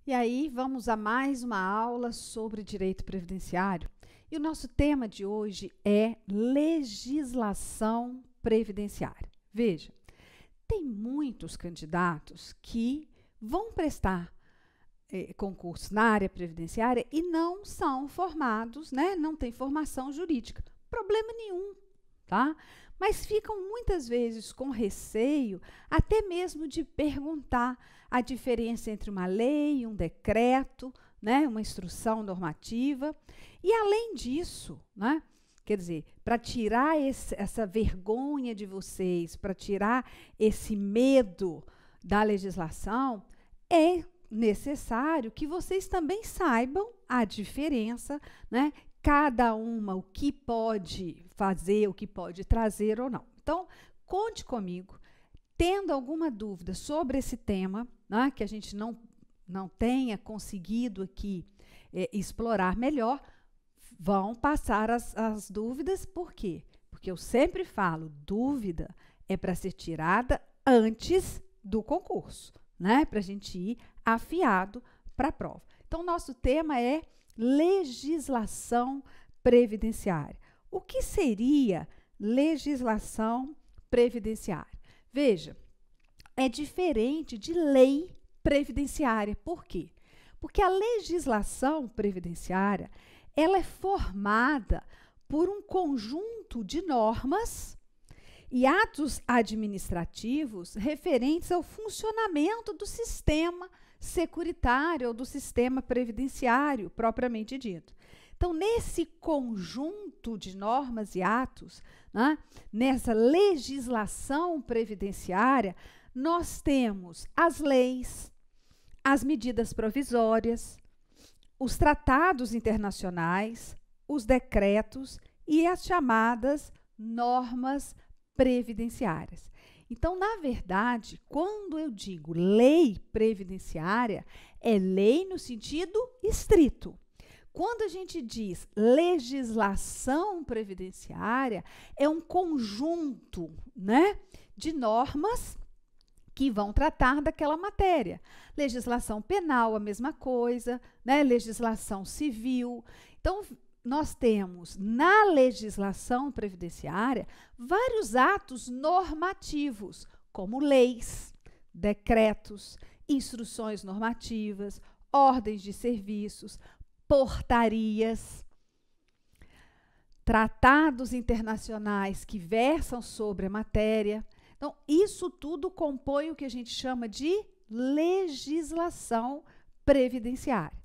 E aí, vamos a mais uma aula sobre direito previdenciário. E o nosso tema de hoje é legislação previdenciária. Veja, tem muitos candidatos que vão prestar concurso na área previdenciária e não são formados, né? Não têm formação jurídica. Problema nenhum, tá? Mas ficam muitas vezes com receio, até mesmo de perguntar a diferença entre uma lei, um decreto, né, uma instrução normativa. E além disso, né, quer dizer, para tirar essa vergonha de vocês, para tirar esse medo da legislação, é necessário que vocês também saibam a diferença, né? Cada uma, o que pode fazer, o que pode trazer ou não. Então, conte comigo. Tendo alguma dúvida sobre esse tema, né, que a gente não tenha conseguido aqui explorar melhor, vão passar as dúvidas. Por quê? Porque eu sempre falo, dúvida é para ser tirada antes do concurso, né? Para a gente ir afiado para a prova. Então, nosso tema é legislação previdenciária. O que seria legislação previdenciária? Veja, é diferente de lei previdenciária. Por quê? Porque a legislação previdenciária, ela é formada por um conjunto de normas e atos administrativos referentes ao funcionamento do sistema securitário ou do sistema previdenciário propriamente dito. Então, nesse conjunto de normas e atos, né, nessa legislação previdenciária, nós temos as leis, as medidas provisórias, os tratados internacionais, os decretos e as chamadas normas previdenciárias. Então, na verdade, quando eu digo lei previdenciária, é lei no sentido estrito. Quando a gente diz legislação previdenciária, é um conjunto, né, de normas que vão tratar daquela matéria. Legislação penal, a mesma coisa, né, legislação civil. Então, nós temos na legislação previdenciária vários atos normativos, como leis, decretos, instruções normativas, ordens de serviços, portarias, tratados internacionais que versam sobre a matéria. Então, isso tudo compõe o que a gente chama de legislação previdenciária.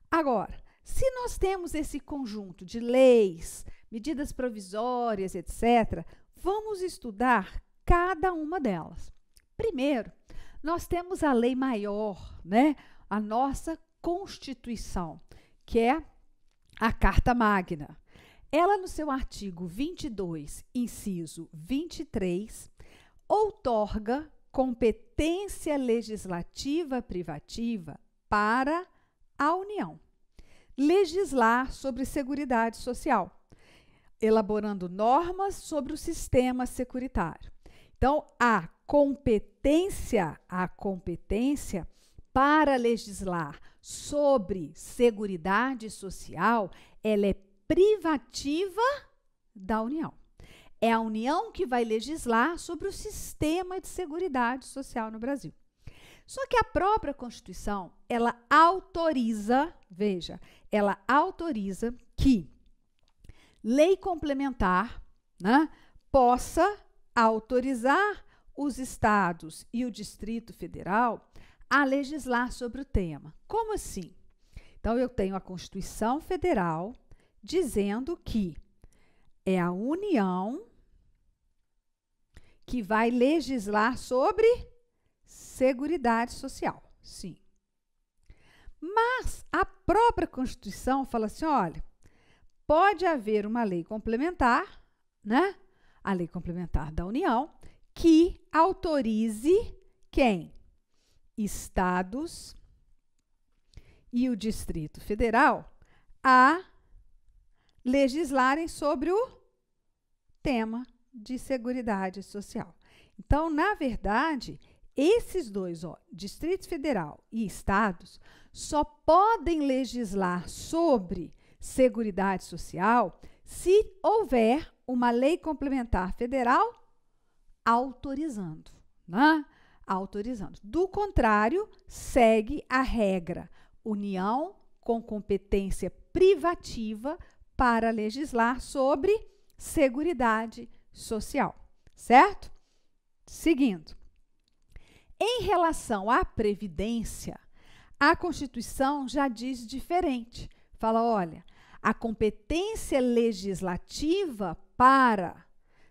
Agora, se nós temos esse conjunto de leis, medidas provisórias, etc., vamos estudar cada uma delas. Primeiro, nós temos a lei maior, né? A nossa Constituição, que é a Carta Magna. Ela, no seu artigo 22, inciso 23, outorga competência legislativa privativa para a União legislar sobre seguridade social, elaborando normas sobre o sistema securitário. Então, a competência para legislar sobre seguridade social, ela é privativa da União. É a União que vai legislar sobre o sistema de seguridade social no Brasil. Só que a própria Constituição, ela autoriza, veja, ela autoriza que lei complementar, né, possa autorizar os estados e o Distrito Federal a legislar sobre o tema. Como assim? Então, eu tenho a Constituição Federal dizendo que é a União que vai legislar sobre seguridade social, sim. Mas a própria Constituição fala assim, olha, pode haver uma lei complementar, né? A lei complementar da União, que autorize quem? Estados e o Distrito Federal a legislarem sobre o tema de seguridade social. Então, na verdade, esses dois, ó, Distrito Federal e estados, só podem legislar sobre Seguridade Social se houver uma lei complementar federal autorizando, né? Autorizando. Do contrário, segue a regra União com competência privativa para legislar sobre Seguridade Social, certo? Seguindo. Em relação à Previdência, a Constituição já diz diferente. Fala, olha, a competência legislativa para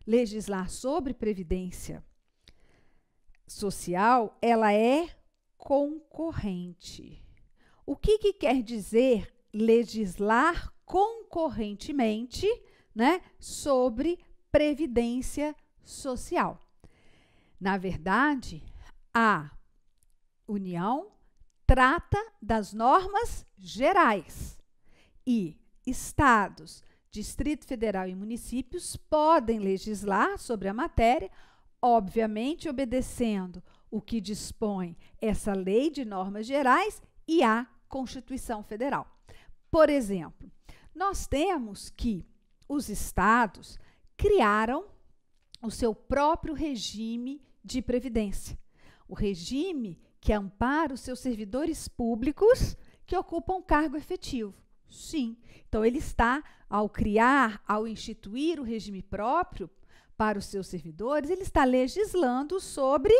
legislar sobre Previdência Social, ela é concorrente. O que quer dizer legislar concorrentemente, né, sobre Previdência Social? Na verdade, a União trata das normas gerais e estados, Distrito Federal e municípios podem legislar sobre a matéria, obviamente obedecendo o que dispõe essa lei de normas gerais e a Constituição Federal. Por exemplo, nós temos que os estados criaram o seu próprio regime de previdência. O regime que ampara os seus servidores públicos que ocupam cargo efetivo. Sim. Então, ele está, ao criar, ao instituir o regime próprio para os seus servidores, ele está legislando sobre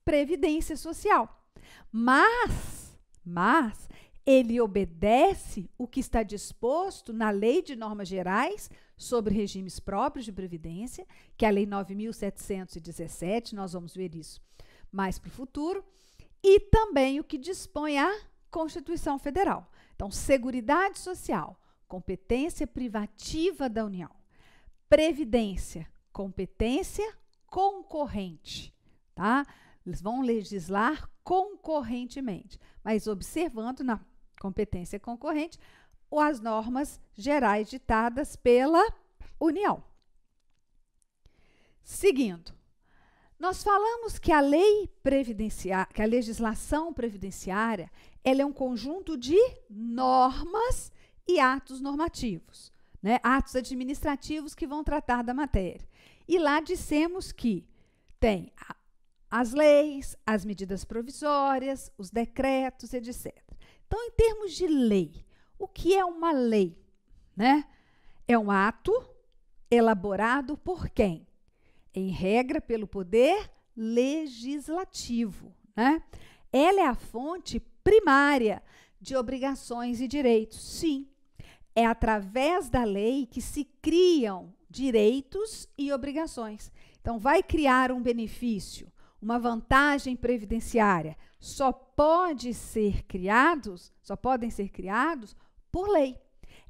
previdência social. Mas ele obedece o que está disposto na Lei de Normas Gerais sobre regimes próprios de previdência, que é a Lei 9.717, nós vamos ver isso mais para o futuro, e também o que dispõe a Constituição Federal. Então, Seguridade Social, competência privativa da União. Previdência, competência concorrente, tá? Eles vão legislar concorrentemente, mas observando na competência concorrente as normas gerais ditadas pela União. Seguindo, nós falamos que a lei previdenciária, que a legislação previdenciária, ela é um conjunto de normas e atos normativos, né? Atos administrativos que vão tratar da matéria. E lá dissemos que tem as leis, as medidas provisórias, os decretos, etc. Então, em termos de lei, o que é uma lei, né? É um ato elaborado por quem? Em regra, pelo poder legislativo, né? Ela é a fonte primária de obrigações e direitos. Sim, é através da lei que se criam direitos e obrigações. Então, vai criar um benefício, uma vantagem previdenciária, só podem ser criados por lei.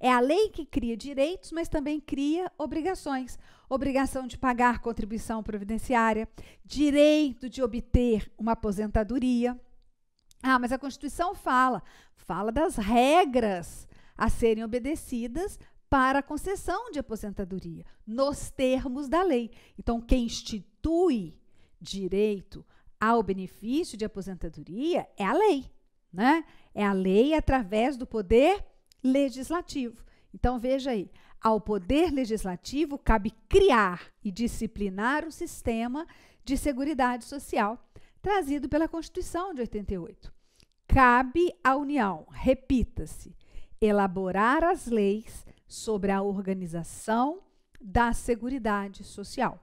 É a lei que cria direitos, mas também cria obrigações. Obrigação de pagar contribuição previdenciária, direito de obter uma aposentadoria. Ah, mas a Constituição fala das regras a serem obedecidas para a concessão de aposentadoria, nos termos da lei. Então, quem institui direito ao benefício de aposentadoria é a lei, né? É a lei através do poder legislativo. Então, veja aí, ao poder legislativo cabe criar e disciplinar o sistema de seguridade social trazido pela Constituição de 88. Cabe à União, repita-se, elaborar as leis sobre a organização da Seguridade Social.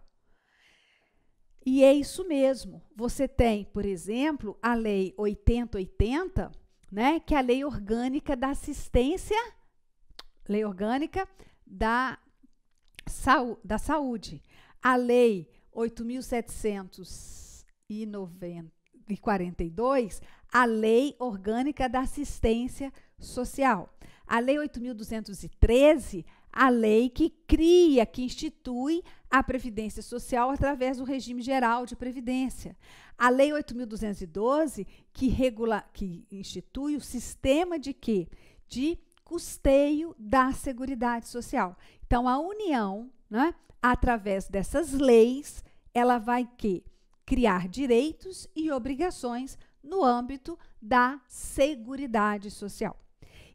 E é isso mesmo. Você tem, por exemplo, a Lei 8080, né, que é a Lei Orgânica da Assistência, Lei Orgânica da Saúde. A Lei 8.742, a Lei Orgânica da Assistência Social. A Lei 8.213, a lei que cria, que institui a Previdência Social através do regime geral de previdência. A Lei 8.212, que institui o sistema de quê? De custeio da Seguridade Social. Então, a União, né, através dessas leis, ela vai criar direitos e obrigações no âmbito da Seguridade Social.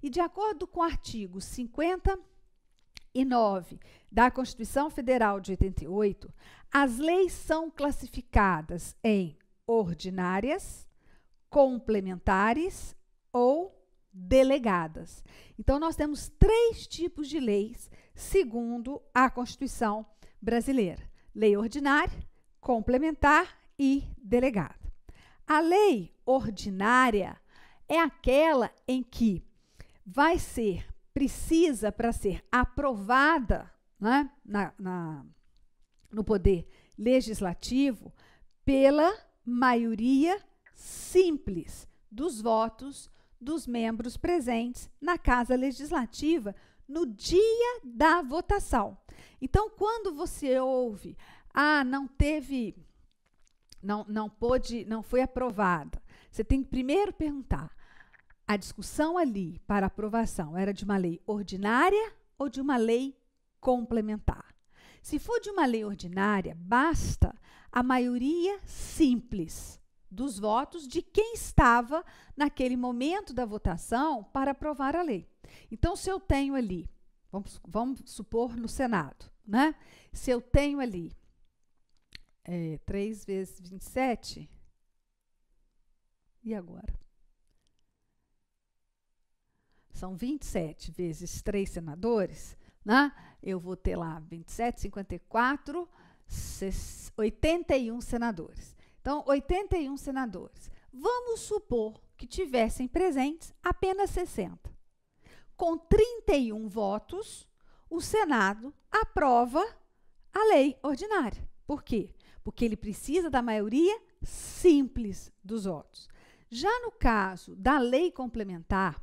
E de acordo com o artigo 59 da Constituição Federal de 88, as leis são classificadas em ordinárias, complementares ou delegadas. Então, nós temos 3 tipos de leis segundo a Constituição brasileira: lei ordinária, complementar e delegada. A lei ordinária é aquela em que precisa para ser aprovada, né, no Poder Legislativo pela maioria simples dos votos dos membros presentes na Casa Legislativa no dia da votação. Então, quando você ouve, não foi aprovada, você tem que primeiro perguntar: a discussão ali para aprovação era de uma lei ordinária ou de uma lei complementar? Se for de uma lei ordinária, basta a maioria simples dos votos de quem estava naquele momento da votação para aprovar a lei. Então, se eu tenho ali, vamos supor no Senado, né? Se eu tenho ali 3 vezes 27, e agora? São 27 vezes 3 senadores, né? Eu vou ter lá 27, 54, 81 senadores. Então, 81 senadores. Vamos supor que tivessem presentes apenas 60. Com 31 votos, o Senado aprova a lei ordinária. Por quê? Porque ele precisa da maioria simples dos votos. Já no caso da lei complementar,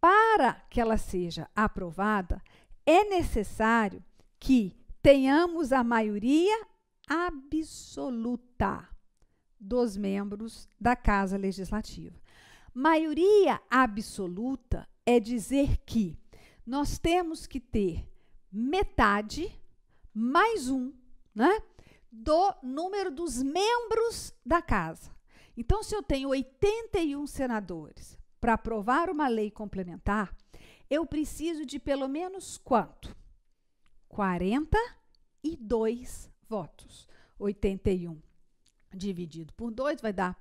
para que ela seja aprovada, é necessário que tenhamos a maioria absoluta dos membros da Casa Legislativa. Maioria absoluta é dizer que nós temos que ter metade mais 1, né, do número dos membros da Casa. Então, se eu tenho 81 senadores para aprovar uma lei complementar, eu preciso de pelo menos quanto? 42 votos. 81 dividido por 2 vai dar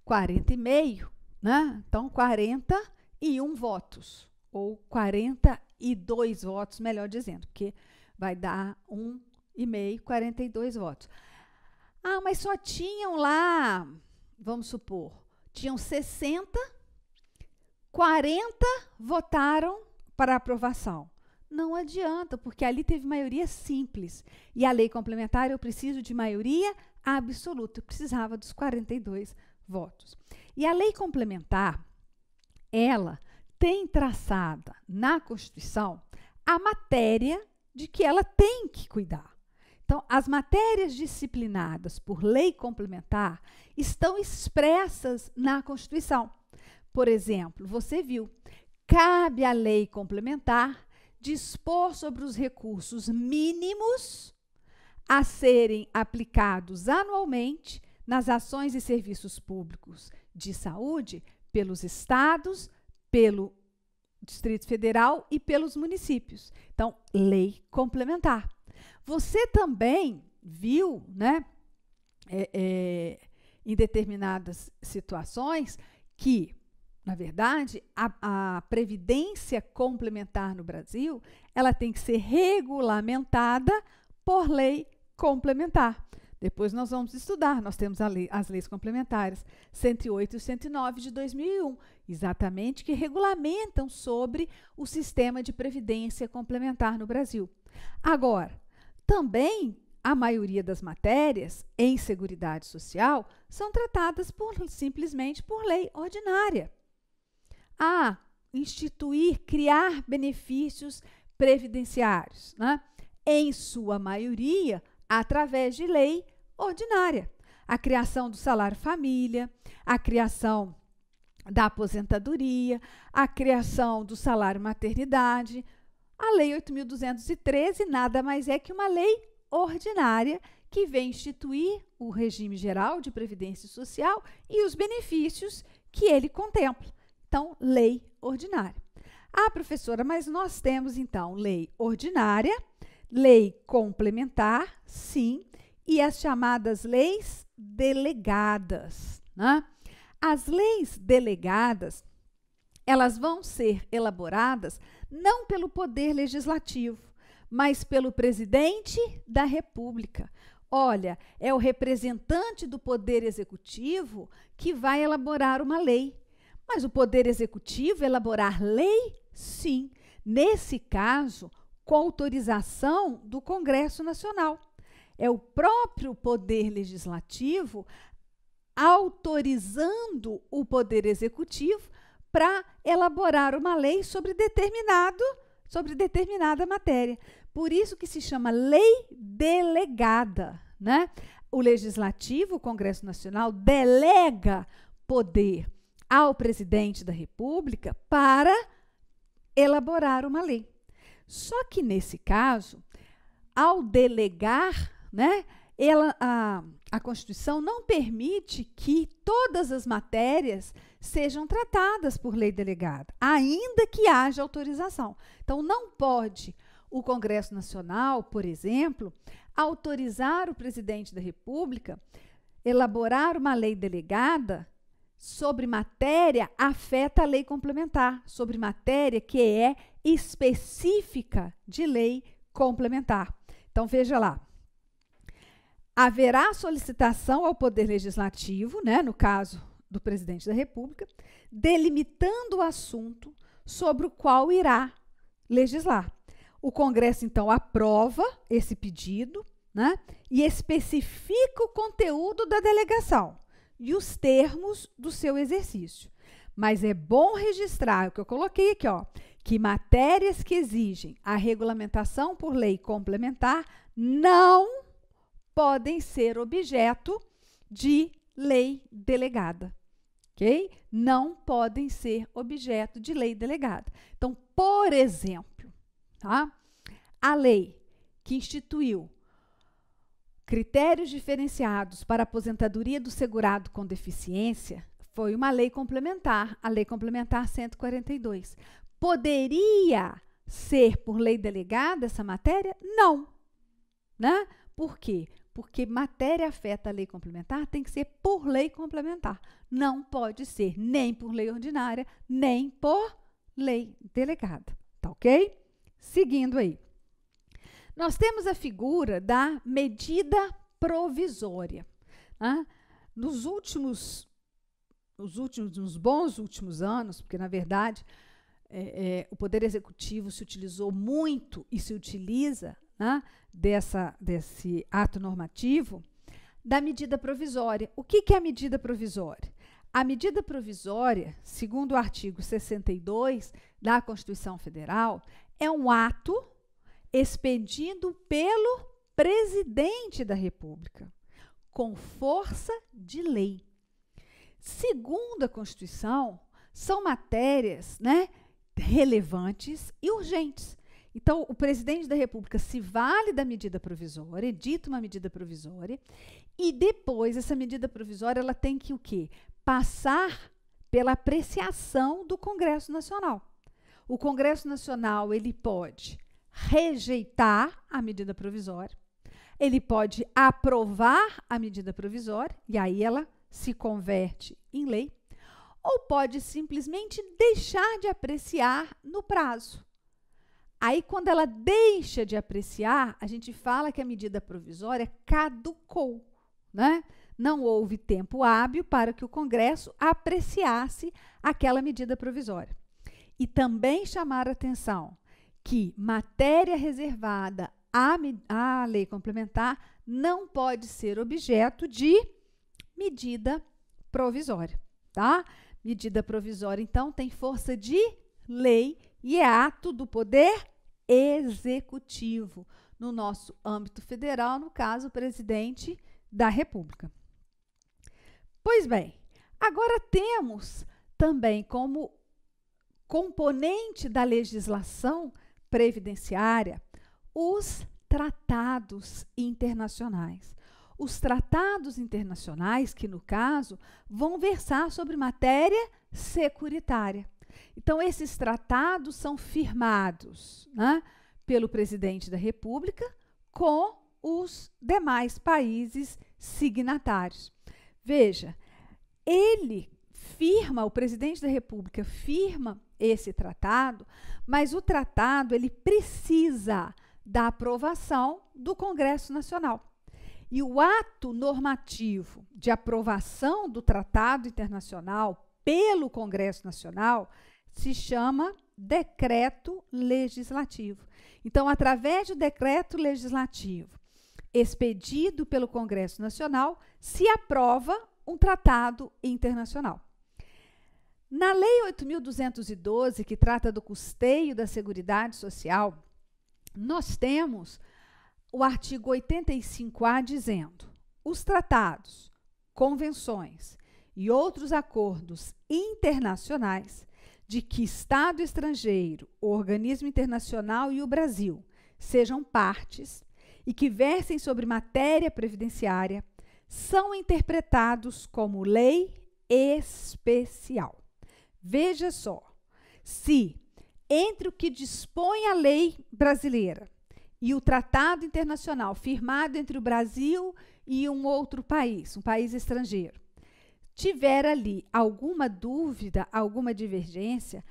40,5, né? Então, 41 votos, ou 42 votos, melhor dizendo, porque vai dar 1,5, 42 votos. Ah, mas só tinham lá, vamos supor, tinham 60, 40 votaram para aprovação. Não adianta, porque ali teve maioria simples. E a lei complementar, eu preciso de maioria absoluta. Eu precisava dos 42 votos. E a lei complementar, ela tem traçada na Constituição a matéria de que ela tem que cuidar. Então, as matérias disciplinadas por lei complementar estão expressas na Constituição. Por exemplo, você viu, cabe à lei complementar dispor sobre os recursos mínimos a serem aplicados anualmente nas ações e serviços públicos de saúde pelos estados, pelo Distrito Federal e pelos municípios. Então, lei complementar. Você também viu, né, em determinadas situações que, na verdade, a previdência complementar no Brasil, ela tem que ser regulamentada por lei complementar. Depois nós vamos estudar, nós temos as leis complementares 108 e 109 de 2001, exatamente, que regulamentam sobre o sistema de previdência complementar no Brasil. Agora, também a maioria das matérias em Seguridade Social são tratadas simplesmente por lei ordinária. Instituir, criar benefícios previdenciários, né? Em sua maioria, através de lei ordinária. A criação do salário-família, a criação da aposentadoria, a criação do salário-maternidade. A Lei 8.213 nada mais é que uma lei ordinária que vem instituir o regime geral de previdência social e os benefícios que ele contempla. Então, lei ordinária. Ah, professora, mas nós temos, então, lei ordinária, lei complementar, sim, e as chamadas leis delegadas, né? As leis delegadas, elas vão ser elaboradas não pelo Poder Legislativo, mas pelo Presidente da República. Olha, é o representante do Poder Executivo que vai elaborar uma lei. Mas o Poder Executivo elaborar lei? Sim. Nesse caso, com autorização do Congresso Nacional. É o próprio Poder Legislativo autorizando o Poder Executivo para elaborar uma lei sobre determinada matéria. Por isso que se chama lei delegada, né? O Legislativo, o Congresso Nacional, delega poder ao presidente da República para elaborar uma lei. Só que, nesse caso, ao delegar, né, a Constituição não permite que todas as matérias sejam tratadas por lei delegada, ainda que haja autorização. Então, não pode o Congresso Nacional, por exemplo, autorizar o presidente da República elaborar uma lei delegada sobre matéria afeta a lei complementar, sobre matéria que é específica de lei complementar. Então, veja lá. Haverá solicitação ao Poder Legislativo, né, no caso do presidente da República, delimitando o assunto sobre o qual irá legislar. O Congresso, então, aprova esse pedido, né, e especifica o conteúdo da delegação e os termos do seu exercício. Mas é bom registrar o que eu coloquei aqui, ó, que matérias que exigem a regulamentação por lei complementar não podem ser objeto de lei delegada, ok? Não podem ser objeto de lei delegada. Então, por exemplo, tá? A lei que instituiu critérios diferenciados para a aposentadoria do segurado com deficiência foi uma lei complementar, a Lei Complementar 142. Poderia ser por lei delegada essa matéria? Não. Né? Por quê? Porque matéria afeta a lei complementar tem que ser por lei complementar. Não pode ser nem por lei ordinária, nem por lei delegada. Tá ok? Seguindo aí. Nós temos a figura da medida provisória. Né? Nos bons últimos anos, porque, na verdade, o Poder Executivo se utilizou muito e se utiliza, né, desse ato normativo, da medida provisória. O que é a medida provisória? A medida provisória, segundo o artigo 62 da Constituição Federal, é um ato expedido pelo presidente da República, com força de lei. Segundo a Constituição, são matérias, né, relevantes e urgentes. Então, o presidente da República se vale da medida provisória, edita uma medida provisória, e depois essa medida provisória ela tem que o quê? Passar pela apreciação do Congresso Nacional. O Congresso Nacional ele pode rejeitar a medida provisória, ele pode aprovar a medida provisória, e aí ela se converte em lei, ou pode simplesmente deixar de apreciar no prazo. Aí, quando ela deixa de apreciar, a gente fala que a medida provisória caducou, né? Não houve tempo hábil para que o Congresso apreciasse aquela medida provisória. E também chamar a atenção que matéria reservada à lei complementar não pode ser objeto de medida provisória, tá? Medida provisória, então, tem força de lei e é ato do Poder Executivo, no nosso âmbito federal, no caso, o presidente da República. Pois bem, agora temos também como componente da legislação previdenciária os tratados internacionais. os tratados internacionais, que no caso vão versar sobre matéria securitária. Então, esses tratados são firmados, né, pelo presidente da República com os demais países signatários. Veja, o presidente da República firma esse tratado, mas o tratado ele precisa da aprovação do Congresso Nacional. E o ato normativo de aprovação do tratado internacional pelo Congresso Nacional se chama decreto legislativo. Então, através do decreto legislativo expedido pelo Congresso Nacional, se aprova um tratado internacional. Na Lei 8.212, que trata do custeio da Seguridade Social, nós temos o artigo 85A dizendo: os tratados, convenções e outros acordos internacionais de que Estado estrangeiro, organismo internacional e o Brasil sejam partes e que versem sobre matéria previdenciária são interpretados como lei especial. Veja só, se entre o que dispõe a lei brasileira e o tratado internacional firmado entre o Brasil e um outro país, um país estrangeiro, tiver ali alguma dúvida, alguma divergência,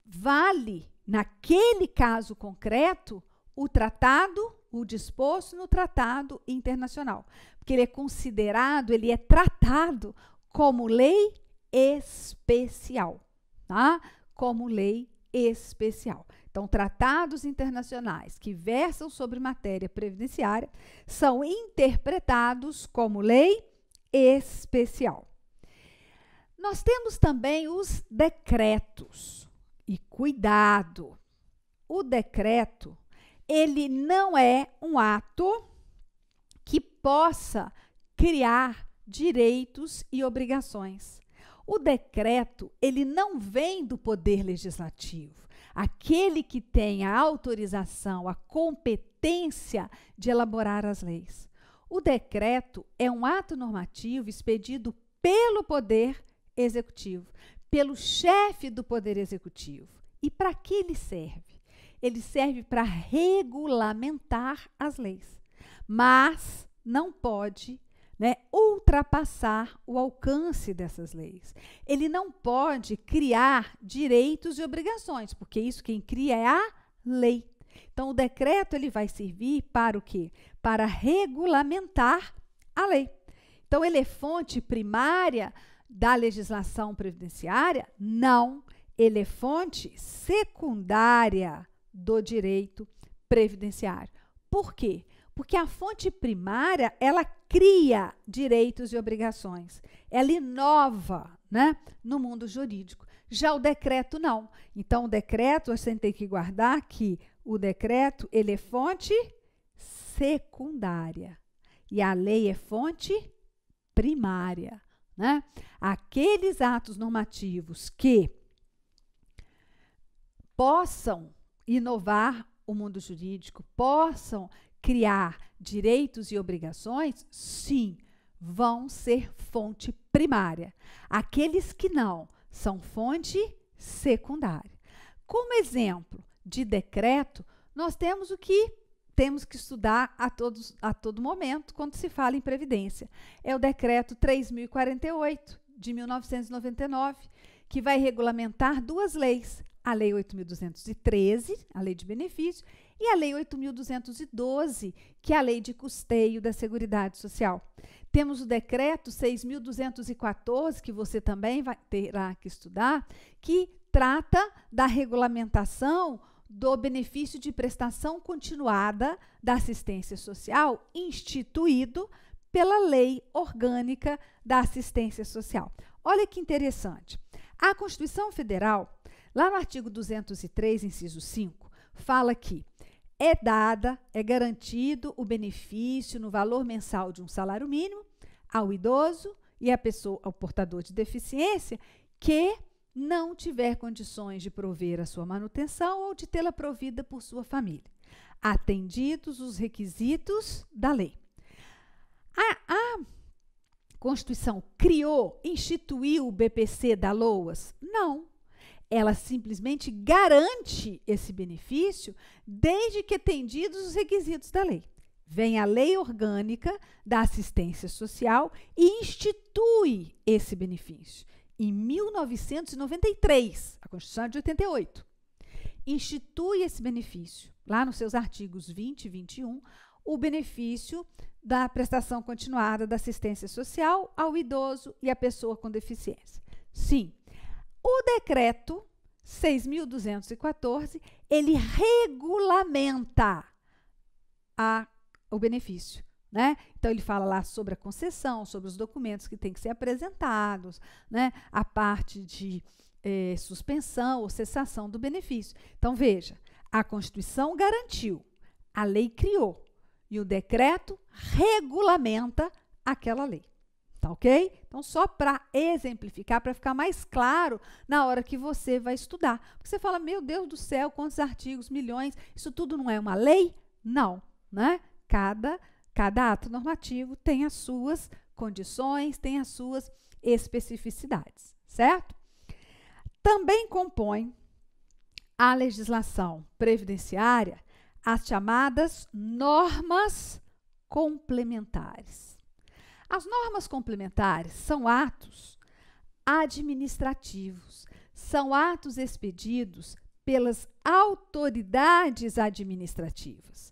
vale, naquele caso concreto, o disposto no tratado internacional. Porque ele é considerado, ele é tratado como lei especial, tá? Como lei especial. Então, tratados internacionais que versam sobre matéria previdenciária são interpretados como lei especial. Nós temos também os decretos. E cuidado, o decreto, ele não é um ato que possa criar direitos e obrigações. O decreto, ele não vem do poder legislativo, aquele que tem a autorização, a competência de elaborar as leis. O decreto é um ato normativo expedido pelo poder executivo, pelo chefe do poder executivo. E para que ele serve? Ele serve para regulamentar as leis, mas não pode, né, ultrapassar o alcance dessas leis. Ele não pode criar direitos e obrigações, porque isso quem cria é a lei. Então, o decreto ele vai servir para o quê? Para regulamentar a lei. Então, ele é fonte primária da legislação previdenciária? Não. Ele é fonte secundária do direito previdenciário. Por quê? Porque a fonte primária, ela cria direitos e obrigações. Ela inova, né, no mundo jurídico. Já o decreto, não. Então, o decreto, você tem que guardar que o decreto, ele é fonte secundária. E a lei é fonte primária, né? Aqueles atos normativos que possam inovar o mundo jurídico, possam criar direitos e obrigações, sim, vão ser fonte primária. Aqueles que não, são fonte secundária. Como exemplo de decreto, nós temos o que temos que estudar a todo momento quando se fala em previdência. É o decreto 3.048, de 1999, que vai regulamentar duas leis, a Lei 8.213, a Lei de Benefício, e a Lei 8.212, que é a Lei de Custeio da Seguridade Social. Temos o decreto 6.214, que você também terá que estudar, que trata da regulamentação do benefício de prestação continuada da assistência social, instituído pela Lei Orgânica da Assistência Social. Olha que interessante. A Constituição Federal, lá no artigo 203, inciso 5, fala que é garantido o benefício no valor mensal de um salário mínimo ao idoso e ao portador de deficiência que não tiver condições de prover a sua manutenção ou de tê-la provida por sua família, atendidos os requisitos da lei. A Constituição criou, instituiu o BPC da LOAS? Não. Ela simplesmente garante esse benefício desde que atendidos os requisitos da lei. Vem a Lei Orgânica da Assistência Social e institui esse benefício. Em 1993, a Constituição é de 88, institui esse benefício, lá nos seus artigos 20 e 21, o benefício da prestação continuada da assistência social ao idoso e à pessoa com deficiência. Sim, o decreto 6.214, ele regulamenta o benefício, né? Então, ele fala lá sobre a concessão, sobre os documentos que têm que ser apresentados, né? A parte de suspensão ou cessação do benefício. Então, veja, a Constituição garantiu, a lei criou, e o decreto regulamenta aquela lei. Tá ok? Então, só para exemplificar, para ficar mais claro na hora que você vai estudar. Porque você fala, meu Deus do céu, quantos artigos, milhões, isso tudo não é uma lei? Não, né? Cada ato normativo tem as suas condições, tem as suas especificidades, certo? Também compõe a legislação previdenciária as chamadas normas complementares. As normas complementares são atos administrativos, são atos expedidos pelas autoridades administrativas,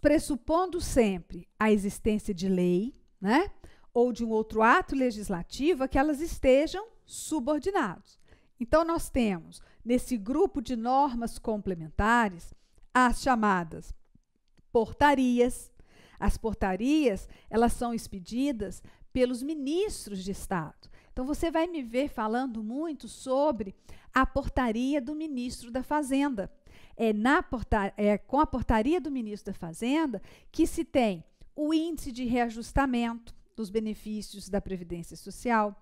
pressupondo sempre a existência de lei, né, ou de um outro ato legislativo a que elas estejam subordinados. Então, nós temos, nesse grupo de normas complementares, as chamadas portarias. As portarias, elas são expedidas pelos ministros de Estado. Então, você vai me ver falando muito sobre a portaria do ministro da Fazenda. Com a portaria do ministro da Fazenda que se tem o índice de reajustamento dos benefícios da Previdência Social.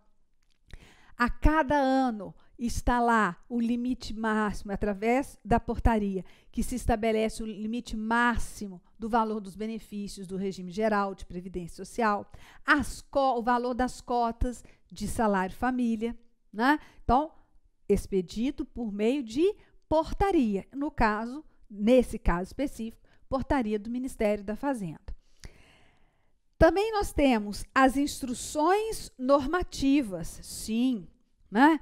A cada ano está lá o limite máximo, através da portaria, que se estabelece o limite máximo do valor dos benefícios do regime geral de Previdência Social, o valor das cotas de salário-família, né? Então, expedido por meio de portaria, nesse caso específico, portaria do Ministério da Fazenda. Também nós temos as instruções normativas, sim, né?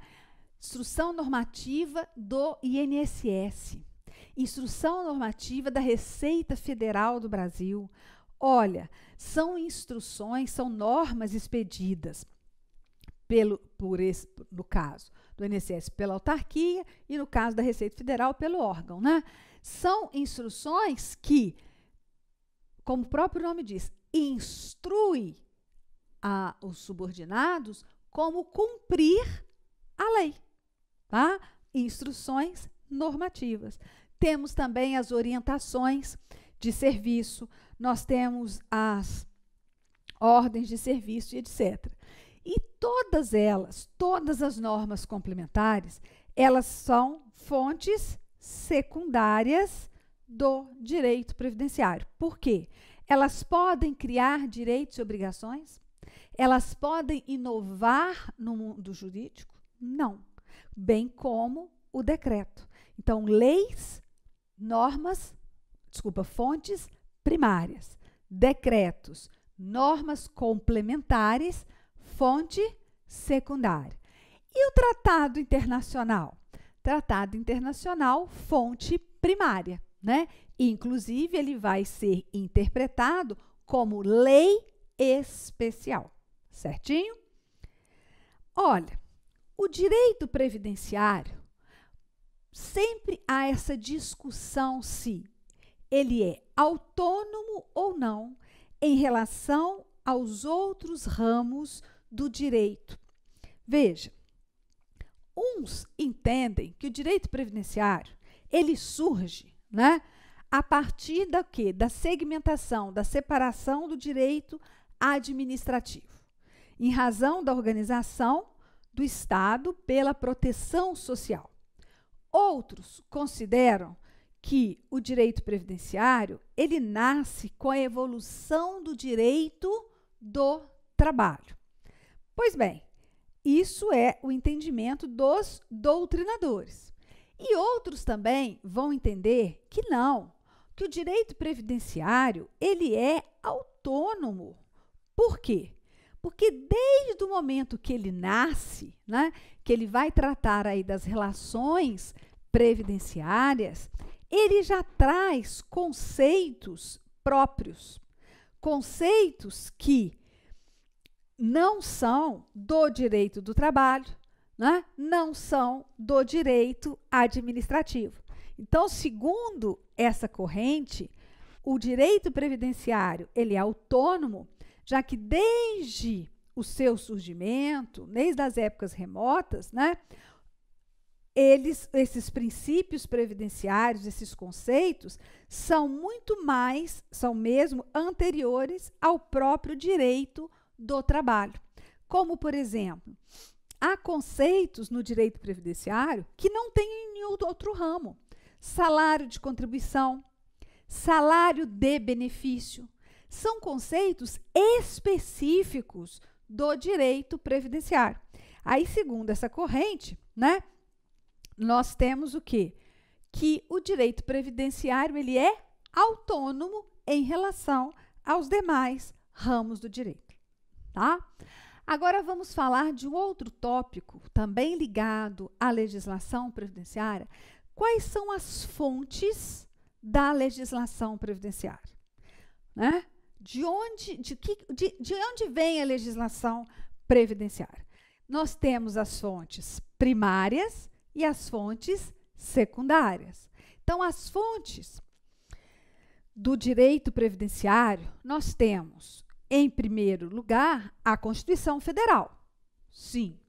Instrução normativa do INSS, instrução normativa da Receita Federal do Brasil. Olha, são instruções, são normas expedidas no caso do INSS pela autarquia e no caso da Receita Federal pelo órgão, né? São instruções que, como o próprio nome diz, instrui os subordinados como cumprir a lei, tá? Instruções normativas. Temos também as orientações de serviço, nós temos as ordens de serviço e etc. E todas as normas complementares, elas são fontes secundárias do direito previdenciário. Por quê? Elas podem criar direitos e obrigações? Elas podem inovar no mundo jurídico? Não. Bem como o decreto. Então, fontes primárias, decretos, normas complementares, fonte secundária. E o tratado internacional? Tratado internacional, fonte primária, né? Inclusive, ele vai ser interpretado como lei especial, certinho? Olha, o direito previdenciário, sempre há essa discussão se ele é autônomo ou não em relação aos outros ramos do direito. Veja, uns entendem que o direito previdenciário, ele surge, né, a partir da quê? Da segmentação, da separação do direito administrativo, em razão da organização do Estado pela proteção social. Outros consideram que o direito previdenciário, ele nasce com a evolução do direito do trabalho. Pois bem, isso é o entendimento dos doutrinadores. E outros também vão entender que não, que o direito previdenciário, ele é autônomo. Por quê? Porque desde o momento que ele nasce, né, que ele vai tratar aí das relações previdenciárias, ele já traz conceitos próprios, conceitos que não são do direito do trabalho, né, não são do direito administrativo. Então, segundo essa corrente, o direito previdenciário, ele é autônomo, já que desde o seu surgimento, desde as épocas remotas, né, esses princípios previdenciários, esses conceitos, são muito mais, são mesmo anteriores ao próprio direito do trabalho. Como, por exemplo, há conceitos no direito previdenciário que não tem em nenhum outro ramo. Salário de contribuição, salário de benefício, são conceitos específicos do direito previdenciário. Aí, segundo essa corrente, né, nós temos o quê? Que o direito previdenciário, ele é autônomo em relação aos demais ramos do direito, tá? Agora vamos falar de um outro tópico, também ligado à legislação previdenciária. Quais são as fontes da legislação previdenciária? Né? De onde vem a legislação previdenciária? Nós temos as fontes primárias e as fontes secundárias. Então, as fontes do direito previdenciário, nós temos, em primeiro lugar, a Constituição Federal. Sim.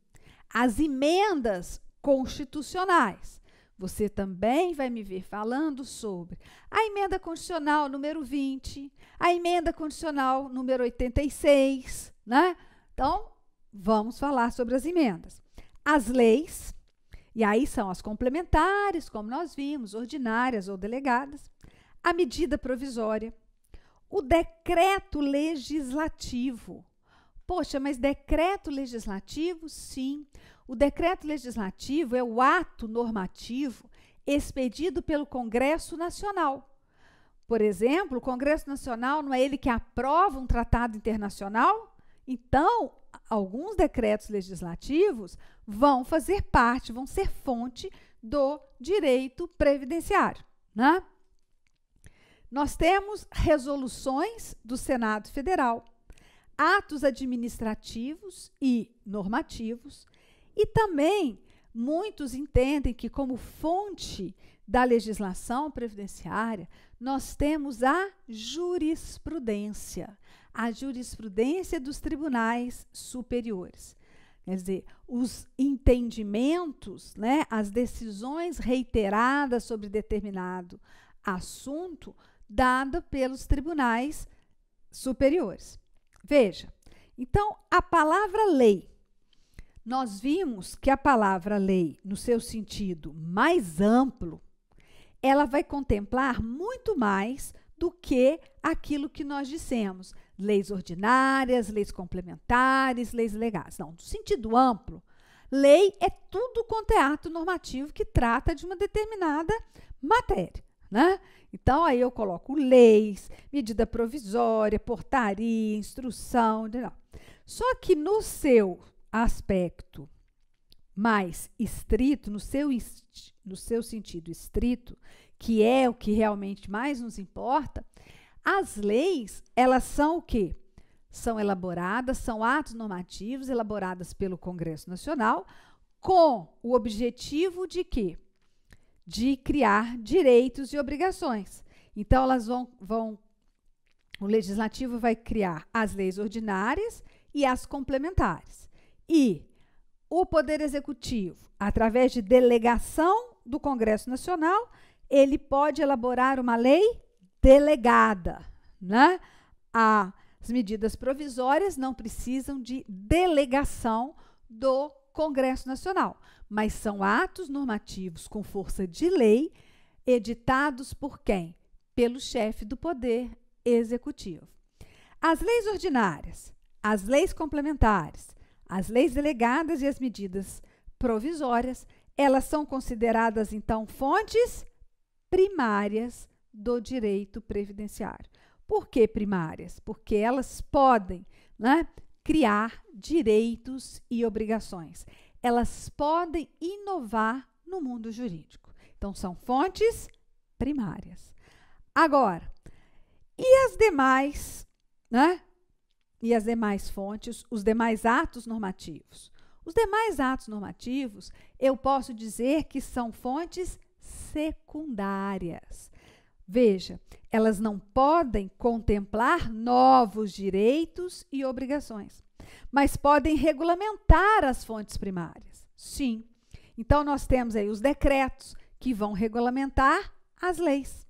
As emendas constitucionais. Você também vai me ver falando sobre a emenda constitucional número 20, a emenda constitucional número 86, né? Então, vamos falar sobre as emendas. As leis, e aí são as complementares, como nós vimos, ordinárias ou delegadas, a medida provisória, o decreto legislativo. Poxa, mas decreto legislativo? Sim. O decreto legislativo é o ato normativo expedido pelo Congresso Nacional. Por exemplo, o Congresso Nacional não é ele que aprova um tratado internacional? Então, alguns decretos legislativos vão fazer parte, vão ser fonte do direito previdenciário, né? Nós temos resoluções do Senado Federal, atos administrativos e normativos, e também muitos entendem que, como fonte da legislação previdenciária, nós temos a jurisprudência dos tribunais superiores. Quer dizer, os entendimentos, né, as decisões reiteradas sobre determinado assunto dada pelos tribunais superiores. Veja, então, a palavra lei, nós vimos que a palavra lei, no seu sentido mais amplo, ela vai contemplar muito mais do que aquilo que nós dissemos, leis ordinárias, leis complementares, leis legais. Não, no sentido amplo, lei é tudo quanto é ato normativo que trata de uma determinada matéria, né? Então, aí eu coloco leis, medida provisória, portaria, instrução, não. Só que no seu aspecto mais estrito, no seu sentido estrito, que é o que realmente mais nos importa, as leis, elas são o quê? São elaboradas, são atos normativos elaboradas pelo Congresso Nacional com o objetivo de quê? De criar direitos e obrigações. Então, elas o legislativo vai criar as leis ordinárias e as complementares. E o Poder Executivo, através de delegação do Congresso Nacional, ele pode elaborar uma lei delegada, né? As medidas provisórias não precisam de delegação do Congresso Nacional, mas são atos normativos com força de lei, editados por quem? Pelo chefe do Poder Executivo. As leis ordinárias, as leis complementares, as leis delegadas e as medidas provisórias, elas são consideradas, então, fontes primárias do direito previdenciário. Por que primárias? Porque elas podem, né, criar direitos e obrigações. Elas podem inovar no mundo jurídico. Então, são fontes primárias. Agora, e as demais, né? E as demais fontes, os demais atos normativos? Os demais atos normativos, eu posso dizer que são fontes secundárias. Veja, elas não podem contemplar novos direitos e obrigações, mas podem regulamentar as fontes primárias. Sim. Então, nós temos aí os decretos que vão regulamentar as leis,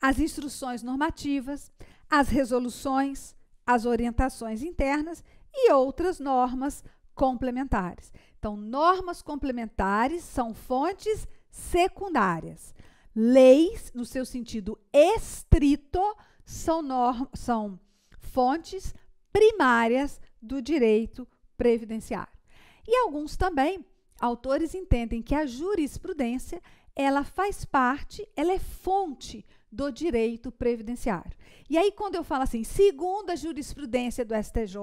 as instruções normativas, as resoluções, as orientações internas e outras normas complementares. Então, normas complementares são fontes secundárias. Leis, no seu sentido estrito, são fontes primárias do direito previdenciário. E alguns também, autores entendem que a jurisprudência, ela faz parte, ela é fonte do direito previdenciário. E aí, quando eu falo assim, segundo a jurisprudência do STJ,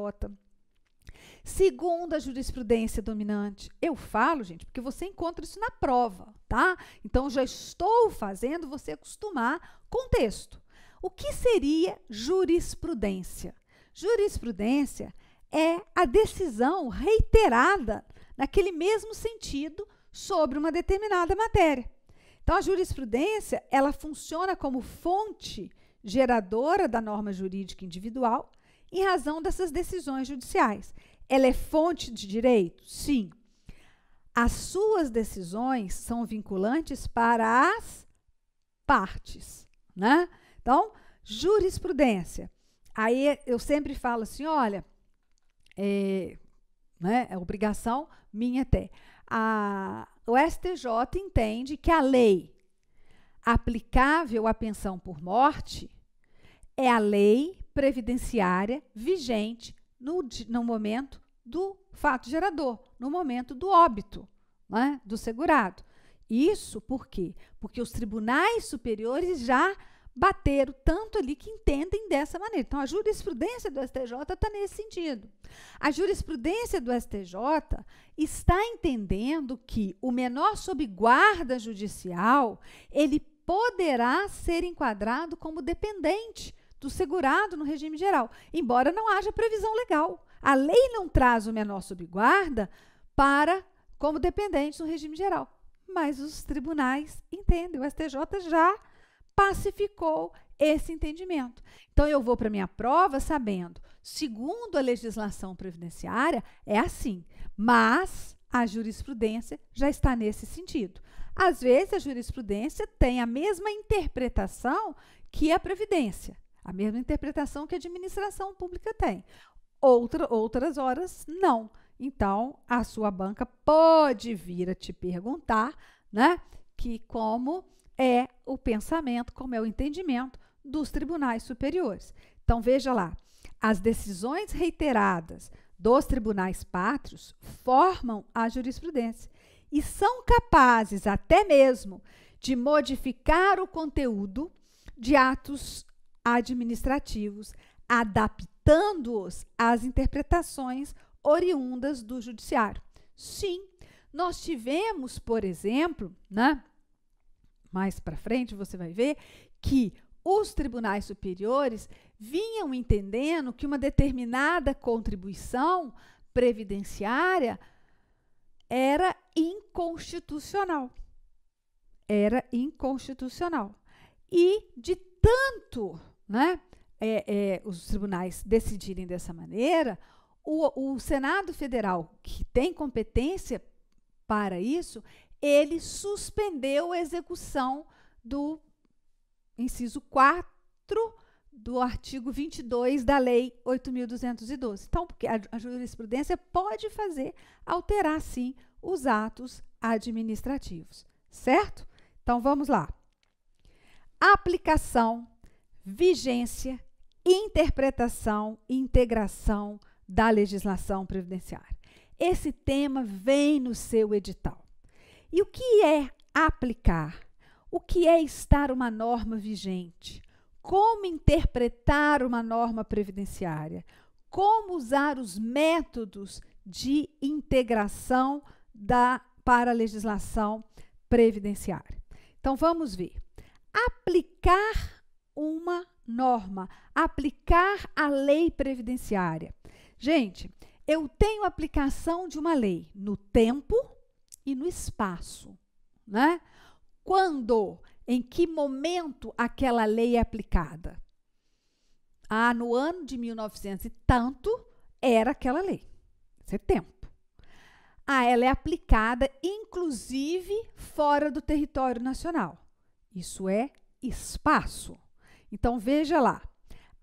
segundo a jurisprudência dominante, eu falo, gente, porque você encontra isso na prova, tá? Então, já estou fazendo você acostumar com o texto. O que seria jurisprudência? Jurisprudência é a decisão reiterada naquele mesmo sentido sobre uma determinada matéria. Então, a jurisprudência, ela funciona como fonte geradora da norma jurídica individual em razão dessas decisões judiciais. Ela é fonte de direito? Sim. As suas decisões são vinculantes para as partes, né? Então, jurisprudência. Aí eu sempre falo assim, olha, né, é obrigação minha até. O STJ entende que a lei aplicável à pensão por morte é a lei previdenciária vigente no momento do fato gerador, no momento do óbito, né, do segurado. Isso por quê? Porque os tribunais superiores já bateram tanto ali que entendem dessa maneira. Então, a jurisprudência do STJ está nesse sentido. A jurisprudência do STJ está entendendo que o menor sob guarda judicial, ele poderá ser enquadrado como dependente do segurado no regime geral, embora não haja previsão legal. A lei não traz o menor sob guarda como dependente no regime geral, mas os tribunais entendem, o STJ já pacificou esse entendimento. Então, eu vou para a minha prova sabendo, segundo a legislação previdenciária, é assim, mas a jurisprudência já está nesse sentido. Às vezes, a jurisprudência tem a mesma interpretação que a Previdência, a mesma interpretação que a administração pública tem. Outras horas, não. Então, a sua banca pode vir a te perguntar, né, que como é o pensamento, como é o entendimento dos tribunais superiores. Então, veja lá, as decisões reiteradas dos tribunais pátrios formam a jurisprudência e são capazes até mesmo de modificar o conteúdo de atos administrativos, adaptando-os às interpretações oriundas do judiciário. Sim, nós tivemos, por exemplo, né, mais para frente você vai ver que os tribunais superiores vinham entendendo que uma determinada contribuição previdenciária era inconstitucional. Era inconstitucional. E de tanto, né, os tribunais decidirem dessa maneira, o Senado Federal, que tem competência para isso, ele suspendeu a execução do inciso 4 do artigo 22 da Lei 8.212. Então, porque a jurisprudência pode alterar, sim, os atos administrativos, certo? Então, vamos lá. Aplicação, vigência, interpretação e integração da legislação previdenciária. Esse tema vem no seu edital. E o que é aplicar? O que é estar uma norma vigente? Como interpretar uma norma previdenciária? Como usar os métodos de integração para a legislação previdenciária? Então, vamos ver. Aplicar uma norma, aplicar a lei previdenciária. Gente, eu tenho aplicação de uma lei no tempo e no espaço, né? Quando, em que momento aquela lei é aplicada? Ah, no ano de 1900 e tanto era aquela lei. Isso é tempo. Ah, ela é aplicada inclusive fora do território nacional. Isso é espaço. Então, veja lá.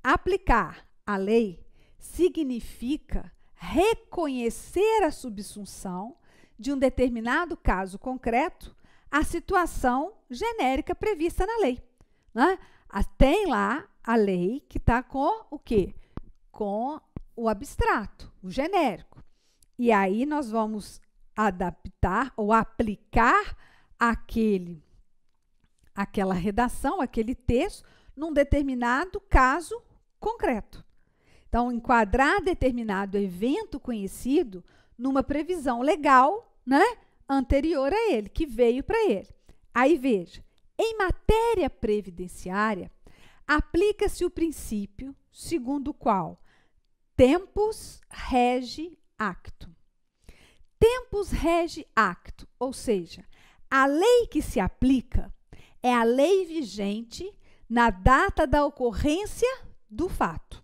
Aplicar a lei significa reconhecer a subsunção de um determinado caso concreto à situação genérica prevista na lei, né? Tem lá a lei que está com o quê? Com o abstrato, o genérico. E aí nós vamos adaptar ou aplicar aquela redação, aquele texto, num determinado caso concreto. Então, enquadrar determinado evento conhecido numa previsão legal, né, anterior a ele, que veio para ele. Aí, veja, em matéria previdenciária, aplica-se o princípio segundo o qual tempus rege acto. Tempus rege acto, ou seja, a lei que se aplica é a lei vigente na data da ocorrência do fato.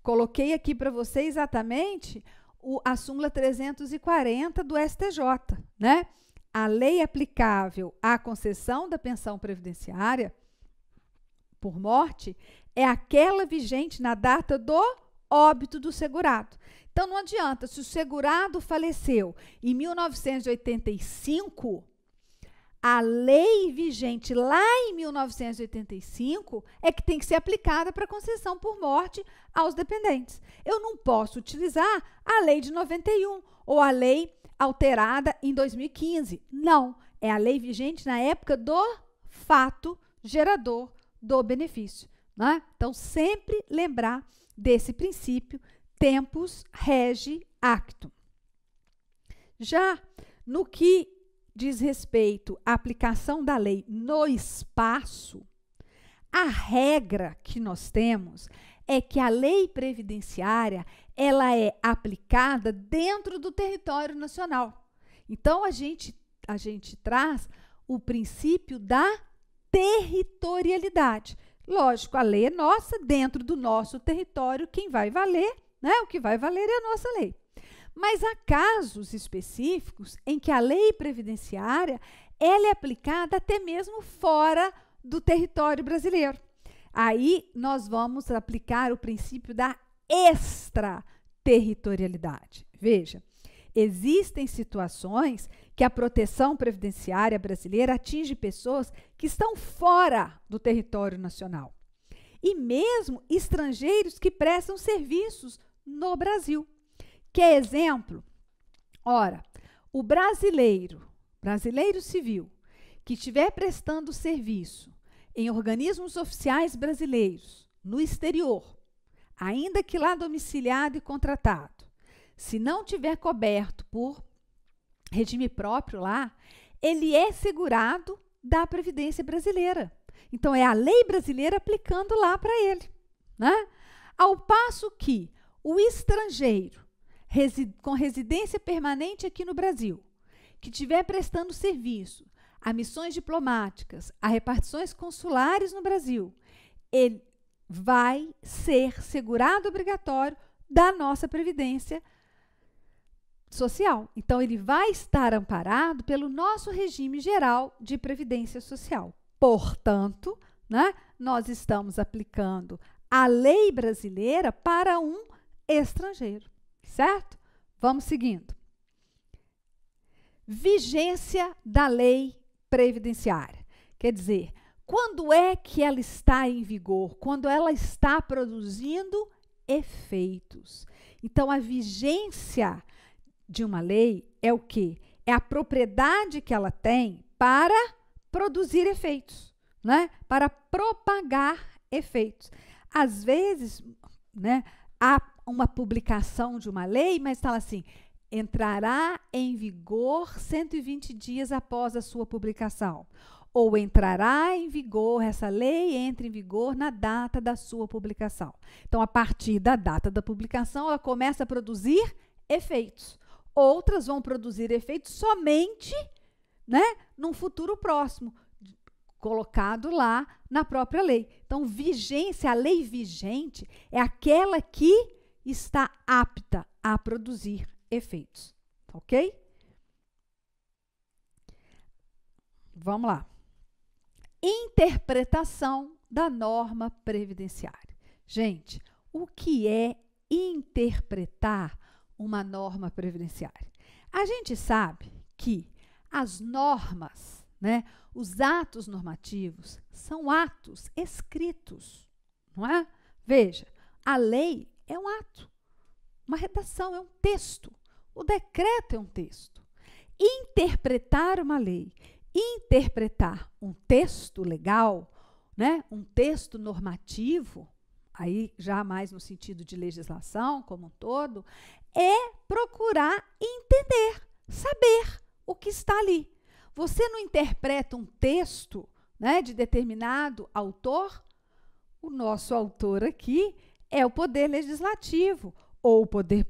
Coloquei aqui para você exatamente a súmula 340 do STJ, né? A lei aplicável à concessão da pensão previdenciária por morte é aquela vigente na data do óbito do segurado. Então, não adianta, se o segurado faleceu em 1985, a lei vigente lá em 1985 é que tem que ser aplicada para concessão por morte aos dependentes. Eu não posso utilizar a lei de 91 ou a lei alterada em 2015. Não, é a lei vigente na época do fato gerador do benefício, né? Então, sempre lembrar desse princípio, tempus rege actum. Já no que diz respeito à aplicação da lei no espaço, a regra que nós temos é que a lei previdenciária ela é aplicada dentro do território nacional. Então, a gente traz o princípio da territorialidade. Lógico, a lei é nossa, dentro do nosso território, quem vai valer, né? O que vai valer é a nossa lei. Mas há casos específicos em que a lei previdenciária ela é aplicada até mesmo fora do território brasileiro. Aí nós vamos aplicar o princípio da extraterritorialidade. Veja, existem situações que a proteção previdenciária brasileira atinge pessoas que estão fora do território nacional e mesmo estrangeiros que prestam serviços no Brasil. Que exemplo? Ora, o brasileiro civil, que estiver prestando serviço em organismos oficiais brasileiros no exterior, ainda que lá domiciliado e contratado, se não tiver coberto por regime próprio lá, ele é segurado da Previdência brasileira. Então, é a lei brasileira aplicando lá para ele, né? Ao passo que o estrangeiro com residência permanente aqui no Brasil, que estiver prestando serviço a missões diplomáticas, a repartições consulares no Brasil, ele vai ser segurado obrigatório da nossa Previdência Social. Então, ele vai estar amparado pelo nosso regime geral de Previdência Social. Portanto, né, nós estamos aplicando a lei brasileira para um estrangeiro. Certo? Vamos seguindo. Vigência da lei previdenciária. Quer dizer, quando é que ela está em vigor? Quando ela está produzindo efeitos. Então, a vigência de uma lei é o quê? É a propriedade que ela tem para produzir efeitos, né? Para propagar efeitos. Às vezes, né, há uma publicação de uma lei, mas fala assim, entrará em vigor 120 dias após a sua publicação. Ou entrará em vigor, essa lei entra em vigor na data da sua publicação. Então, a partir da data da publicação, ela começa a produzir efeitos. Outras vão produzir efeitos somente, né, num futuro próximo, colocado lá na própria lei. Então, vigência, a lei vigente é aquela que está apta a produzir efeitos. Ok? Vamos lá. Interpretação da norma previdenciária. Gente, o que é interpretar uma norma previdenciária? A gente sabe que as normas, né, os atos normativos, são atos escritos, não é? Veja, a lei é um ato, uma redação, é um texto. O decreto é um texto. Interpretar uma lei, interpretar um texto legal, né, um texto normativo, aí já mais no sentido de legislação como um todo, é procurar entender, saber o que está ali. Você não interpreta um texto, né, de determinado autor? O nosso autor aqui é o poder legislativo ou o poder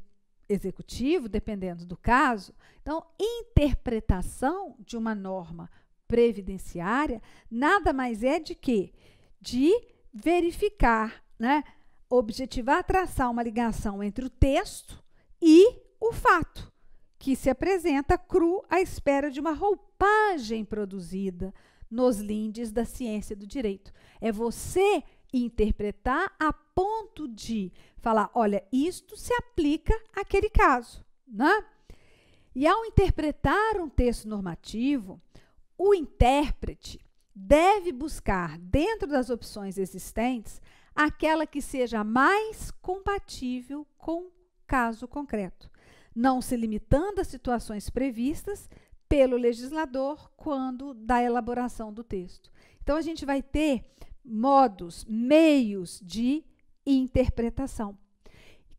executivo, dependendo do caso. Então, interpretação de uma norma previdenciária nada mais é de quê? De verificar, né, objetivar, traçar uma ligação entre o texto e o fato, que se apresenta cru à espera de uma roupagem produzida nos lindes da ciência do direito. É você interpretar a ponto de falar, olha, isto se aplica àquele caso, né? E ao interpretar um texto normativo, o intérprete deve buscar, dentro das opções existentes, aquela que seja mais compatível com o caso concreto, não se limitando às situações previstas pelo legislador quando da elaboração do texto. Então, a gente vai ter modos, meios de interpretação.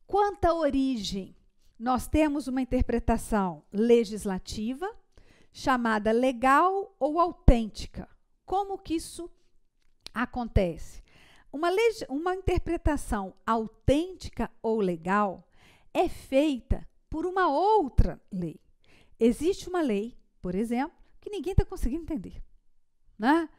Quanto à origem, nós temos uma interpretação legislativa, chamada legal ou autêntica. Como que isso acontece? Uma interpretação autêntica ou legal é feita por uma outra lei. Existe uma lei, por exemplo, que ninguém está conseguindo entender, né?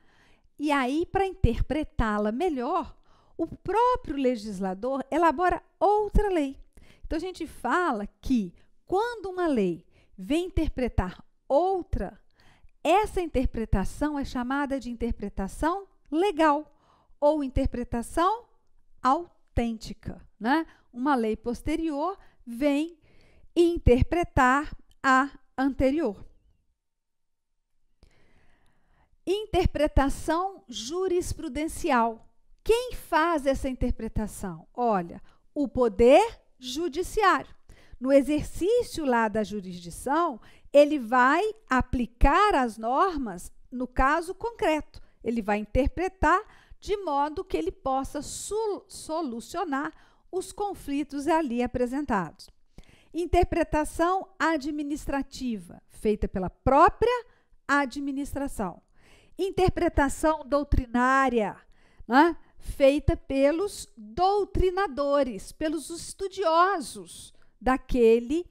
E aí, para interpretá-la melhor, o próprio legislador elabora outra lei. Então, a gente fala que quando uma lei vem interpretar outra, essa interpretação é chamada de interpretação legal ou interpretação autêntica, né? Uma lei posterior vem interpretar a anterior. Interpretação jurisprudencial. Quem faz essa interpretação? Olha, o Poder Judiciário. No exercício lá da jurisdição, ele vai aplicar as normas no caso concreto. Ele vai interpretar de modo que ele possa solucionar os conflitos ali apresentados. Interpretação administrativa, feita pela própria administração. Interpretação doutrinária, né, feita pelos doutrinadores, pelos estudiosos daquele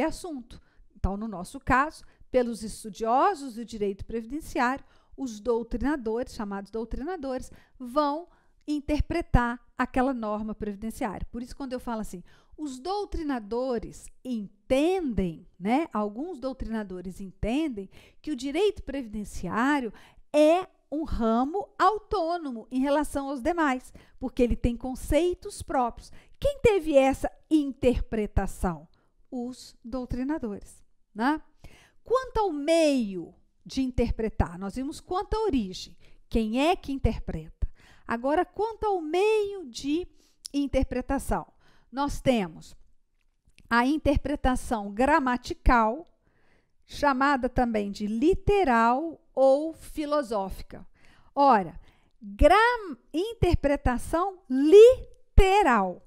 assunto. Então, no nosso caso, pelos estudiosos do direito previdenciário, os doutrinadores, chamados doutrinadores, vão interpretar aquela norma previdenciária. Por isso, quando eu falo assim, os doutrinadores entendem, né? Alguns doutrinadores entendem que o direito previdenciário é um ramo autônomo em relação aos demais, porque ele tem conceitos próprios. Quem teve essa interpretação? Os doutrinadores, né? Quanto ao meio de interpretar, nós vimos quanto à origem, quem é que interpreta. Agora, quanto ao meio de interpretação? Nós temos a interpretação gramatical, chamada também de literal ou filosófica. Ora, interpretação literal,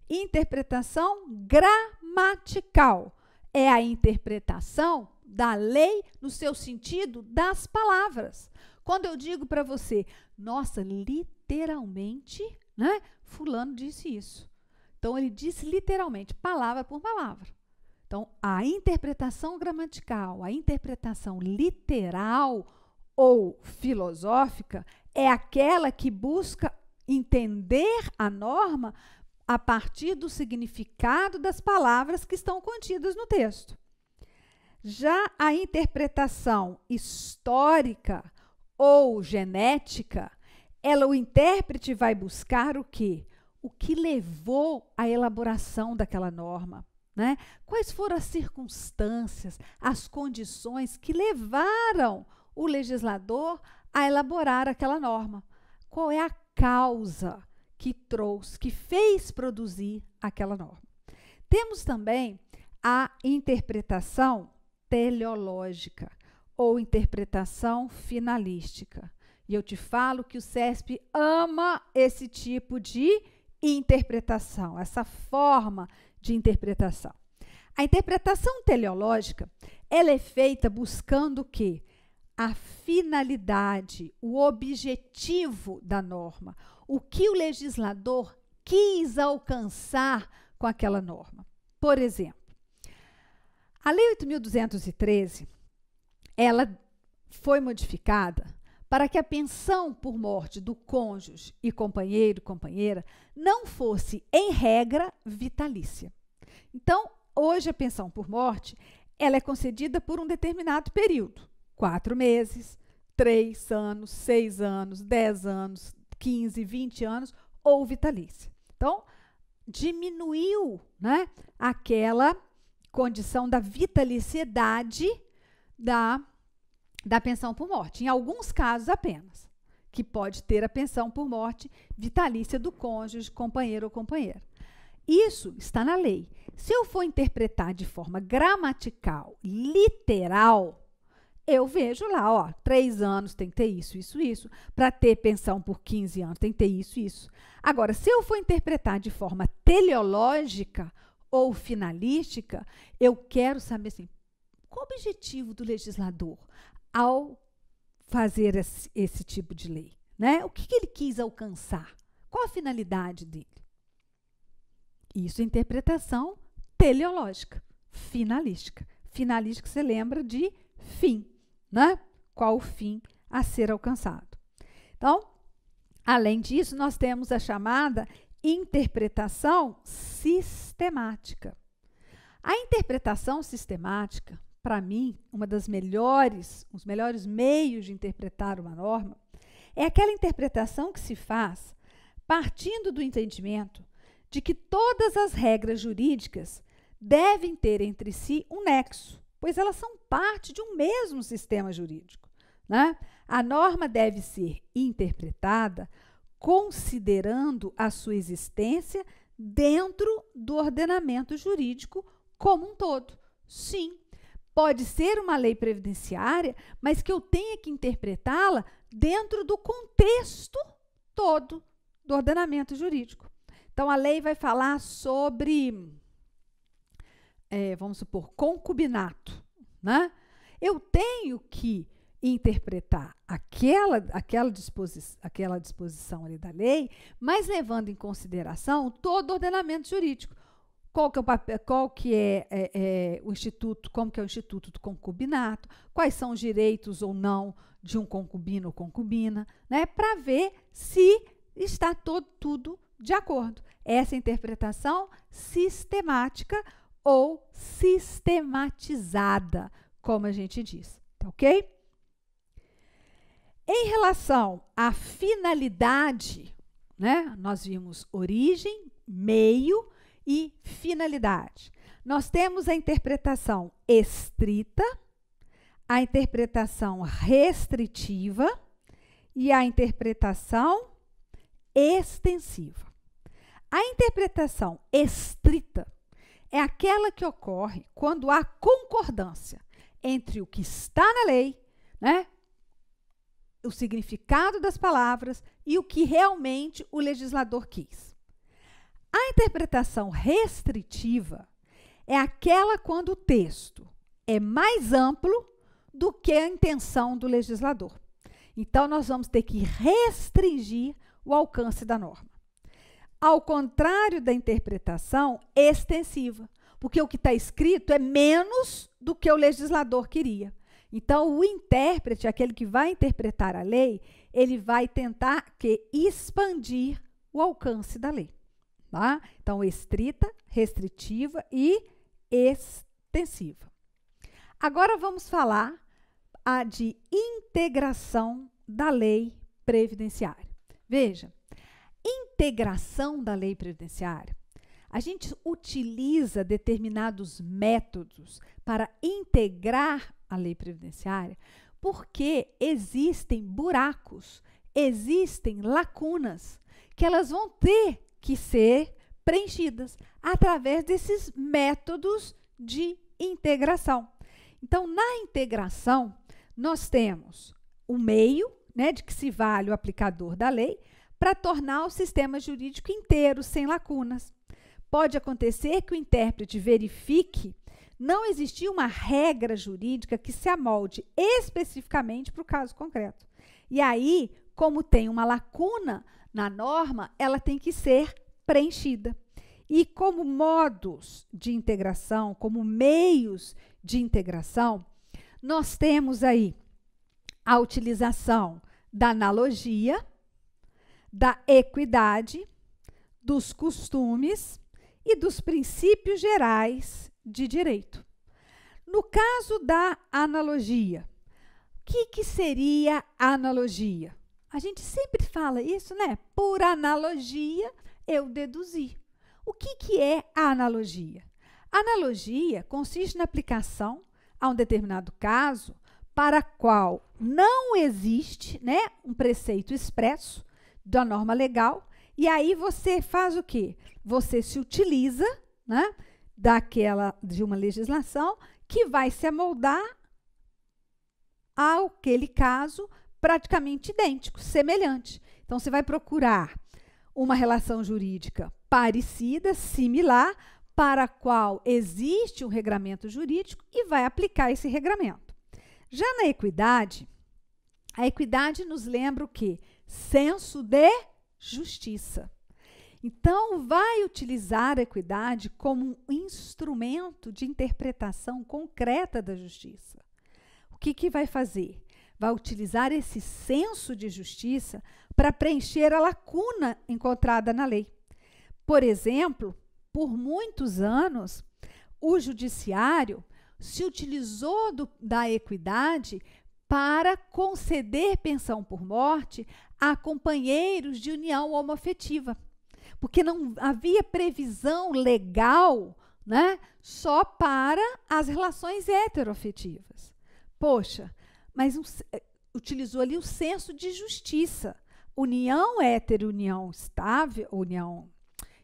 interpretação gramatical é a interpretação da lei no seu sentido das palavras. Quando eu digo para você, nossa, literalmente, né? Fulano disse isso. Então, ele disse literalmente, palavra por palavra. Então, a interpretação gramatical, a interpretação literal ou filosófica é aquela que busca entender a norma a partir do significado das palavras que estão contidas no texto. Já a interpretação histórica ou genética, o intérprete vai buscar o quê? O que levou à elaboração daquela norma, né? Quais foram as circunstâncias, as condições que levaram o legislador a elaborar aquela norma? Qual é a causa que trouxe, que fez produzir aquela norma? Temos também a interpretação teleológica ou interpretação finalística. E eu te falo que o CESP ama esse tipo de interpretação, essa forma de interpretação. A interpretação teleológica, ela é feita buscando o quê? A finalidade, o objetivo da norma, o que o legislador quis alcançar com aquela norma. Por exemplo, a Lei 8.213, ela foi modificada para que a pensão por morte do cônjuge e companheiro, companheira, não fosse, em regra, vitalícia. Então, hoje a pensão por morte, ela é concedida por um determinado período, 4 meses, 3 anos, 6 anos, 10 anos, 15, 20 anos, ou vitalícia. Então, diminuiu, né, aquela condição da vitaliciedade da pensão por morte, em alguns casos apenas, que pode ter a pensão por morte vitalícia do cônjuge, companheiro ou companheira. Isso está na lei. Se eu for interpretar de forma gramatical, literal, eu vejo lá, ó, 3 anos tem que ter isso, isso, isso. Para ter pensão por 15 anos tem que ter isso, isso. Agora, se eu for interpretar de forma teleológica ou finalística, eu quero saber assim, qual o objetivo do legislador ao fazer esse tipo de lei, né? O que ele quis alcançar? Qual a finalidade dele? Isso é interpretação teleológica, finalística. Finalística, você lembra de fim, né? Qual o fim a ser alcançado? Então, além disso, nós temos a chamada interpretação sistemática. A interpretação sistemática, para mim, os melhores meios de interpretar uma norma, é aquela interpretação que se faz partindo do entendimento de que todas as regras jurídicas devem ter entre si um nexo, pois elas são parte de um mesmo sistema jurídico, né? A norma deve ser interpretada considerando a sua existência dentro do ordenamento jurídico como um todo. Sim, pode ser uma lei previdenciária, mas que eu tenha que interpretá-la dentro do contexto todo do ordenamento jurídico. Então, a lei vai falar sobre, vamos supor, concubinato, né? Eu tenho que interpretar aquela disposição ali da lei, mas levando em consideração todo o ordenamento jurídico. Qual que é o instituto, como que é o instituto do concubinato, quais são os direitos ou não de um concubino ou concubina, né? Para ver se está tudo de acordo. Essa interpretação sistemática ou sistematizada, como a gente diz, tá ok? Em relação à finalidade, né? Nós vimos origem, meio e finalidade. Nós temos a interpretação estrita, a interpretação restritiva e a interpretação extensiva. A interpretação estrita é aquela que ocorre quando há concordância entre o que está na lei, né, o significado das palavras e o que realmente o legislador quis. A interpretação restritiva é aquela quando o texto é mais amplo do que a intenção do legislador. Então, nós vamos ter que restringir o alcance da norma. Ao contrário da interpretação extensiva, porque o que está escrito é menos do que o legislador queria. Então, o intérprete, aquele que vai interpretar a lei, ele vai tentar expandir o alcance da lei. Tá? Então, estrita, restritiva e extensiva. Agora, vamos falar a de integração da lei previdenciária. Veja, integração da lei previdenciária, a gente utiliza determinados métodos para integrar a lei previdenciária porque existem buracos, existem lacunas que elas vão ter que ser preenchidas através desses métodos de integração. Então, na integração, nós temos o meio, né, de que se vale o aplicador da lei para tornar o sistema jurídico inteiro, sem lacunas. Pode acontecer que o intérprete verifique não existir uma regra jurídica que se amolde especificamente para o caso concreto. E aí, como tem uma lacuna na norma, ela tem que ser preenchida. E como modos de integração, como meios de integração, nós temos aí a utilização da analogia, da equidade, dos costumes e dos princípios gerais de direito. No caso da analogia, o que seria analogia? A gente sempre fala isso, né? Por analogia, eu deduzi. O que é a analogia? A analogia consiste na aplicação a um determinado caso para qual não existe, né, um preceito expresso da norma legal, e aí você faz o quê? Você se utiliza, né, de uma legislação que vai se amoldar àquele caso praticamente idêntico, semelhante. Então, você vai procurar uma relação jurídica parecida, similar, para a qual existe um regramento jurídico e vai aplicar esse regramento. Já na equidade, a equidade nos lembra o quê? Senso de justiça. Então, vai utilizar a equidade como um instrumento de interpretação concreta da justiça. O que vai fazer? Vai utilizar esse senso de justiça para preencher a lacuna encontrada na lei. Por exemplo, por muitos anos, o judiciário se utilizou da equidade para conceder pensão por morte a companheiros de união homoafetiva, porque não havia previsão legal, né, só para as relações heteroafetivas. Poxa, mas utilizou ali o senso de justiça. União hétero, união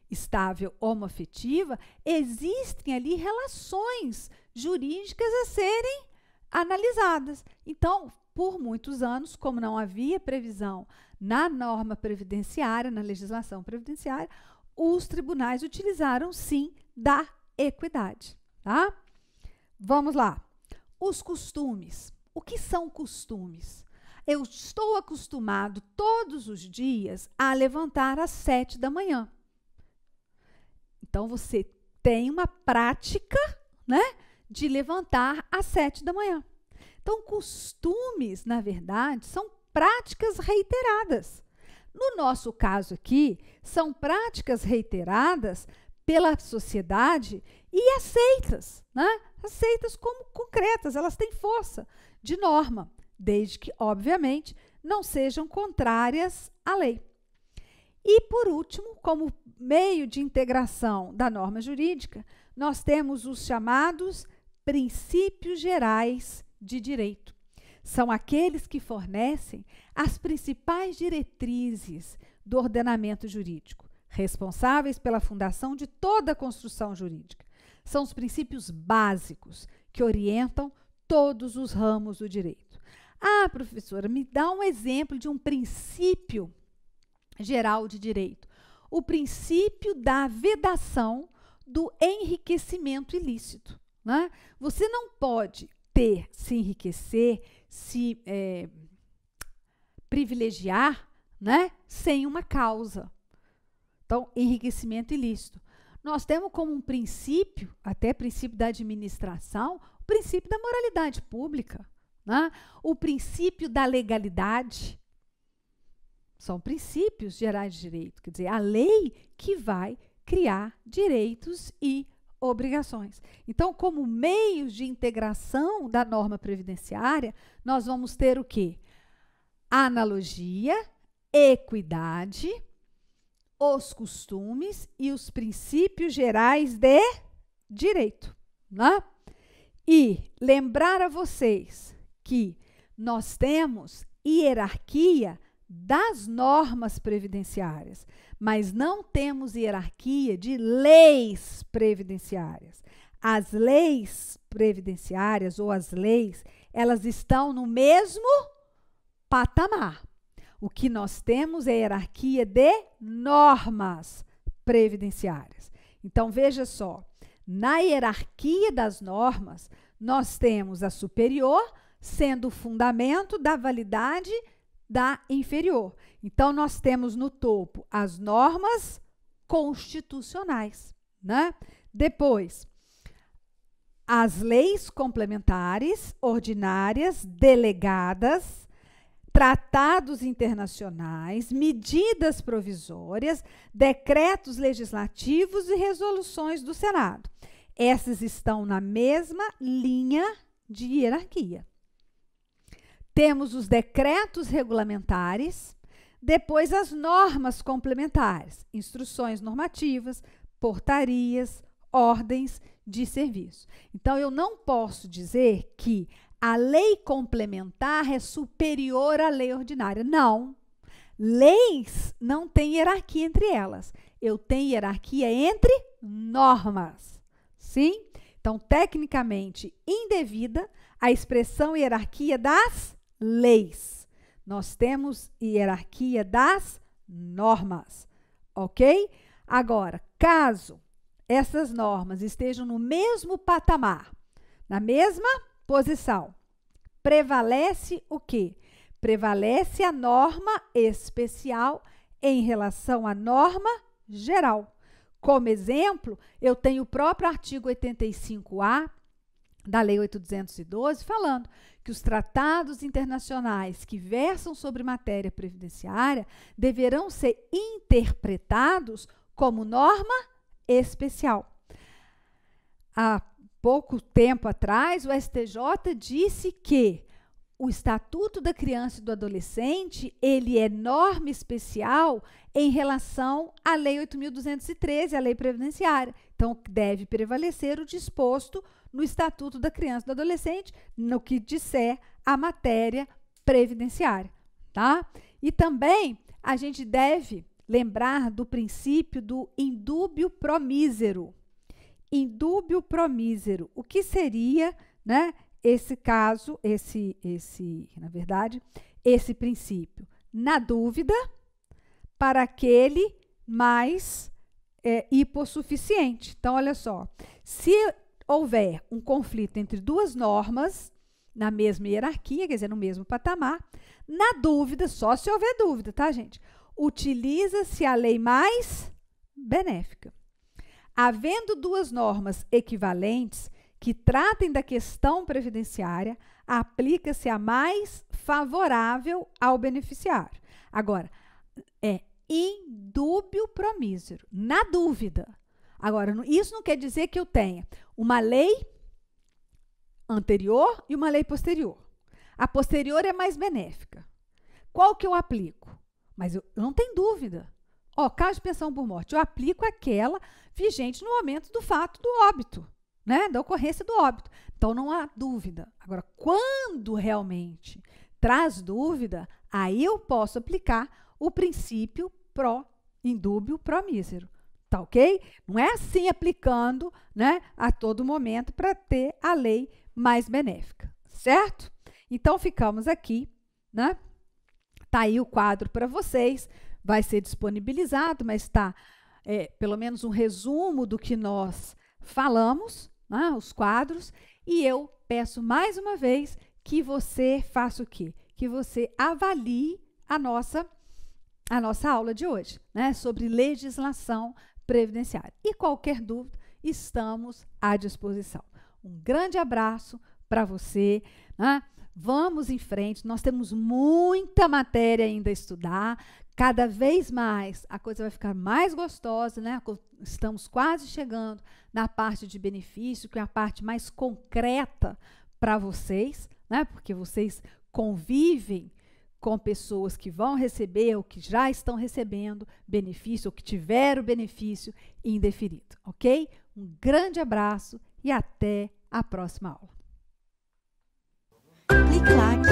estável homoafetiva, existem ali relações jurídicas a serem analisadas. Então, por muitos anos, como não havia previsão na norma previdenciária, na legislação previdenciária, os tribunais utilizaram, sim, da equidade. Tá? Vamos lá. Os costumes. O que são costumes? Eu estou acostumado todos os dias a levantar às 7 da manhã. Então, você tem uma prática, né, de levantar às 7 da manhã. Então, costumes, na verdade, são práticas reiteradas. No nosso caso aqui, são práticas reiteradas pela sociedade e aceitas, né? Aceitas como concretas, elas têm força de norma, desde que, obviamente, não sejam contrárias à lei. E, por último, como meio de integração da norma jurídica, nós temos os chamados princípios gerais de direito. São aqueles que fornecem as principais diretrizes do ordenamento jurídico, responsáveis pela fundação de toda a construção jurídica. São os princípios básicos que orientam todos os ramos do direito. Ah, professora, me dá um exemplo de um princípio geral de direito. O princípio da vedação do enriquecimento ilícito, né? Você não pode se enriquecer, se privilegiar, né, sem uma causa. Então, enriquecimento ilícito. Nós temos como um princípio, até princípio da administração, o princípio da moralidade pública, né? O princípio da legalidade. São princípios gerais de direito, quer dizer, a lei que vai criar direitos e obrigações. Então, como meios de integração da norma previdenciária, nós vamos ter o quê? Analogia, equidade, os costumes e os princípios gerais de direito, né? E lembrar a vocês que nós temos hierarquia das normas previdenciárias, mas não temos hierarquia de leis previdenciárias. As leis previdenciárias ou as leis, elas estão no mesmo patamar. O que nós temos é hierarquia de normas previdenciárias. Então, veja só, na hierarquia das normas, nós temos a superior sendo o fundamento da validade da inferior. Então, nós temos no topo as normas constitucionais, né? Depois, as leis complementares, ordinárias, delegadas, tratados internacionais, medidas provisórias, decretos legislativos e resoluções do Senado. Essas estão na mesma linha de hierarquia. Temos os decretos regulamentares, depois as normas complementares, instruções normativas, portarias, ordens de serviço. Então, eu não posso dizer que a lei complementar é superior à lei ordinária. Não. Leis não têm hierarquia entre elas. Eu tenho hierarquia entre normas. Sim? Então, tecnicamente indevida a expressão hierarquia das leis. Nós temos hierarquia das normas, ok? Agora, caso essas normas estejam no mesmo patamar, na mesma posição, prevalece o quê? Prevalece a norma especial em relação à norma geral. Como exemplo, eu tenho o próprio artigo 85A da Lei 8.212, falando que os tratados internacionais que versam sobre matéria previdenciária deverão ser interpretados como norma especial. Há pouco tempo atrás, o STJ disse que o Estatuto da Criança e do Adolescente, ele é norma especial em relação à Lei 8.213, a Lei Previdenciária. Então, deve prevalecer o disposto no Estatuto da Criança e do Adolescente, no que disser a matéria previdenciária, tá? E também a gente deve lembrar do princípio do indúbio pro mísero. Indúbio pro mísero. O que seria, né, esse caso, na verdade, esse princípio? Na dúvida, para aquele mais hipossuficiente. Então, olha só, se houver um conflito entre duas normas na mesma hierarquia, quer dizer, no mesmo patamar, na dúvida, só se houver dúvida, tá, gente? Utiliza-se a lei mais benéfica. Havendo duas normas equivalentes que tratem da questão previdenciária, aplica-se a mais favorável ao beneficiário. Agora, é indúbio pro mísero, na dúvida. Agora, isso não quer dizer que eu tenha uma lei anterior e uma lei posterior. A posterior é mais benéfica. Qual que eu aplico? Mas eu não tenho dúvida. Ó, caso de pensão por morte, eu aplico aquela vigente no momento do fato do óbito, né? Da ocorrência do óbito. Então, não há dúvida. Agora, quando realmente traz dúvida, aí eu posso aplicar o princípio pro indúbio pro mísero. Tá ok? Não é assim aplicando, né, a todo momento para ter a lei mais benéfica, certo? Então, ficamos aqui, né? Tá aí o quadro para vocês, vai ser disponibilizado, mas está pelo menos um resumo do que nós falamos, né, os quadros, e eu peço mais uma vez que você faça o quê? Que você avalie a nossa aula de hoje, né, sobre legislação previdenciária. E qualquer dúvida, estamos à disposição. Um grande abraço para você, né? Vamos em frente, nós temos muita matéria ainda a estudar, cada vez mais a coisa vai ficar mais gostosa, né? Estamos quase chegando na parte de benefício, que é a parte mais concreta para vocês, né? Porque vocês convivem com pessoas que vão receber ou que já estão recebendo benefício ou que tiveram benefício indeferido, ok? Um grande abraço e até a próxima aula. Clique like.